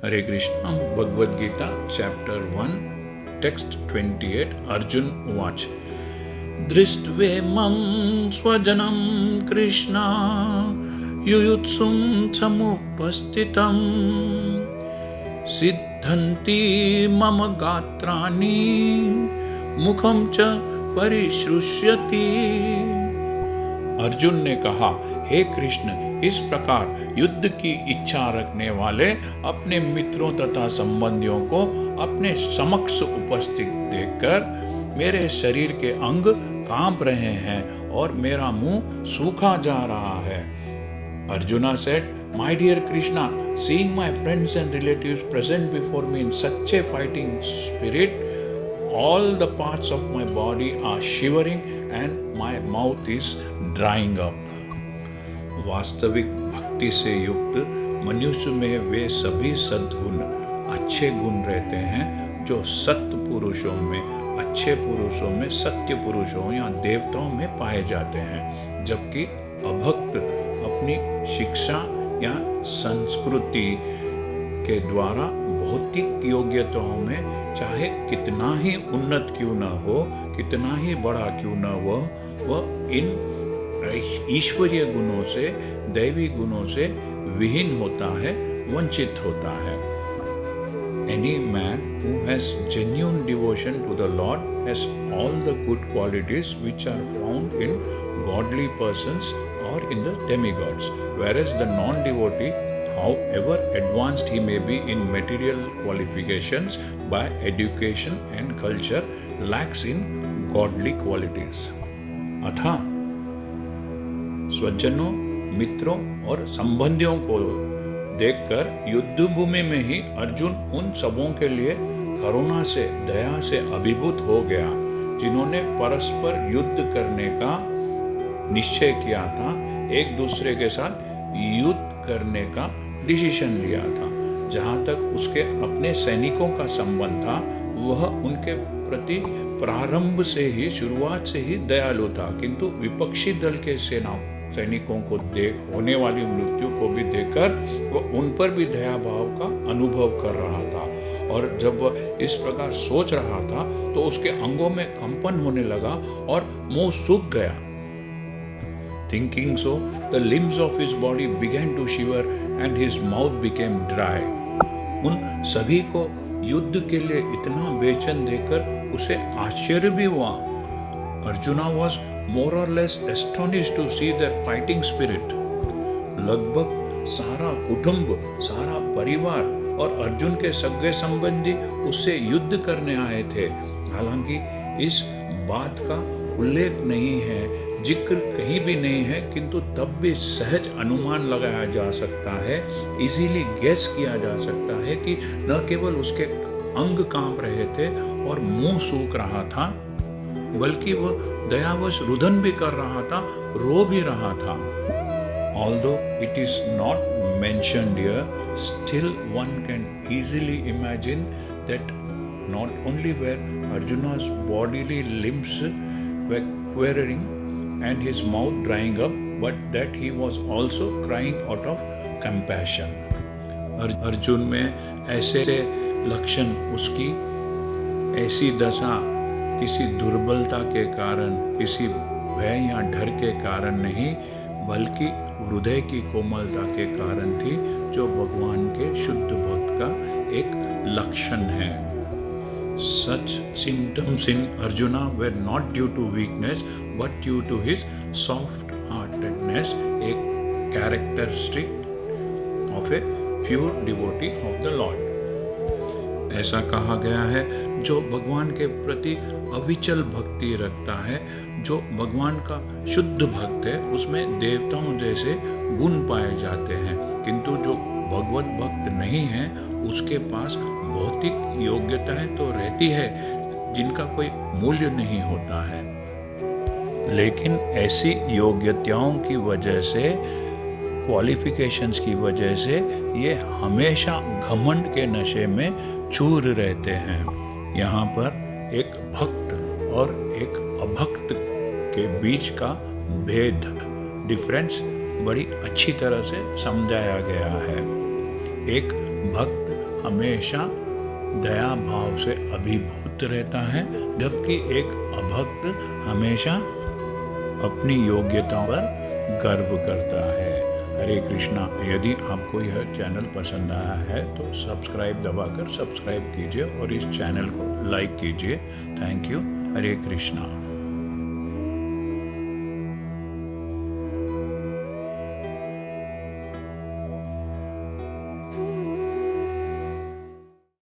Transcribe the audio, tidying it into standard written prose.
हरे Krishna. Bhagavad Gita chapter 1 text 28 Arjun उवाच दृष्ट्वेमं स्वजनं कृष्ण युयुत्सुं समुपस्थितं सिद्धन्ति मम गात्राणि मुखं च परिश्रुष्यति। अर्जुन ने कहा, हे कृष्ण, इस प्रकार युद्ध की इच्छा रखने वाले अपने मित्रों तथा संबंधियों को अपने समक्ष उपस्थित देखकर मेरे शरीर के अंग कांप रहे हैं और मेरा मुंह सूखा जा रहा है। Arjuna said, My dear Krishna, seeing my friends and relatives present before me in such a fighting spirit, all the parts of my body are shivering and my mouth is drying up. वास्तविक भक्ति से युक्त मनुष्य में वे सभी सद्गुण, अच्छे गुण रहते हैं जो सत्य पुरुषों में, अच्छे पुरुषों में, सत्य पुरुषों या देवताओं में पाए जाते हैं, जबकि अभक्त अपनी शिक्षा या संस्कृति के द्वारा भौतिक योग्यताओं में चाहे कितना ही उन्नत क्यों न हो, कितना ही बड़ा क्यों न हो, वह इन ईश्वरीय गुणों से, दैवी गुणों से विहीन होता है, वंचित होता है। Any man who has genuine devotion to the Lord has all the good qualities which are found in godly persons or in the demigods, whereas the non-devotee, however advanced he may be in material qualifications by education and culture, lacks in godly qualities. अथा स्वजनों, मित्रों और संबंधियों को देखकर युद्ध भूमि में ही अर्जुन उन सबों के लिए करुणा से, दया से अभिभूत हो गया जिन्होंने परस्पर युद्ध करने का निश्चय किया था, एक दूसरे के साथ युद्ध करने का डिसीजन लिया था। जहाँ तक उसके अपने सैनिकों का संबंध था, वह उनके प्रति प्रारंभ से ही, शुरुआत से ही दयालु था, किंतु विपक्षी दल के सैनिकों को होने वाली मृत्यु को भी देखकर वह उन पर भी दया भाव का अनुभव कर रहा था। और जब वह इस प्रकार सोच रहा था तो उसके अंगों में कंपन होने लगा और मुंह सूख गया। Thinking so, the limbs of his body began to shiver and his mouth became dry. उन सभी को युद्ध के लिए इतना बेचैन देखकर उसे आश्चर्य भी हुआ। Arjuna was more or less astonished to see their fighting spirit. लगभग सारा कुटुंब, सारा परिवार और अर्जुन के सगे संबंधी उससे युद्ध करने आए थे। हालांकि इस बात का उल्लेख नहीं है, जिक्र कहीं भी नहीं है, किंतु तब भी सहज अनुमान लगाया जा सकता है, इजीली गेस किया जा सकता है कि न केवल उसके अंग कांप रहे थे और मुंह सूख रहा था, बल्कि वह दयावश रुदन भी कर रहा था, रो भी रहा था। Although it is not mentioned here, still one can easily imagine that not only were Arjuna's bodily limbs were quivering and his mouth drying up, but that he was also crying out of compassion. Arjun में ऐसे लक्षण, उसकी ऐसी दशा किसी दुर्बलता के कारण, किसी भय या डर के कारण नहीं, बल्कि हृदय की कोमलता के कारण थी, जो भगवान के शुद्ध भक्त का एक लक्षण है। Such symptoms in Arjuna were not due to weakness, but due to his soft-heartedness, a characteristic of a pure devotee of the Lord. ऐसा कहा गया है, जो भगवान के प्रति अविचल भक्ति रखता है, जो भगवान का शुद्ध भक्त है, उसमें देवताओं जैसे गुण पाए जाते हैं, किंतु जो भगवत भक्त नहीं है, उसके पास भौतिक योग्यताएं तो रहती है जिनका कोई मूल्य नहीं होता है, लेकिन ऐसी योग्यताओं की वजह से, क्वालिफिकेशंस की वजह से ये हमेशा घमंड के नशे में चूर रहते हैं। यहाँ पर एक भक्त और एक अभक्त के बीच का भेद, डिफरेंस बड़ी अच्छी तरह से समझाया गया है। एक भक्त हमेशा दया भाव से अभिभूत रहता है, जबकि एक अभक्त हमेशा अपनी योग्यताओं पर गर्व करता है। हरे कृष्णा। यदि आपको यह चैनल पसंद आया है तो सब्सक्राइब दबाकर सब्सक्राइब कीजिए और इस चैनल को लाइक कीजिए। Thank you. हरे कृष्णा।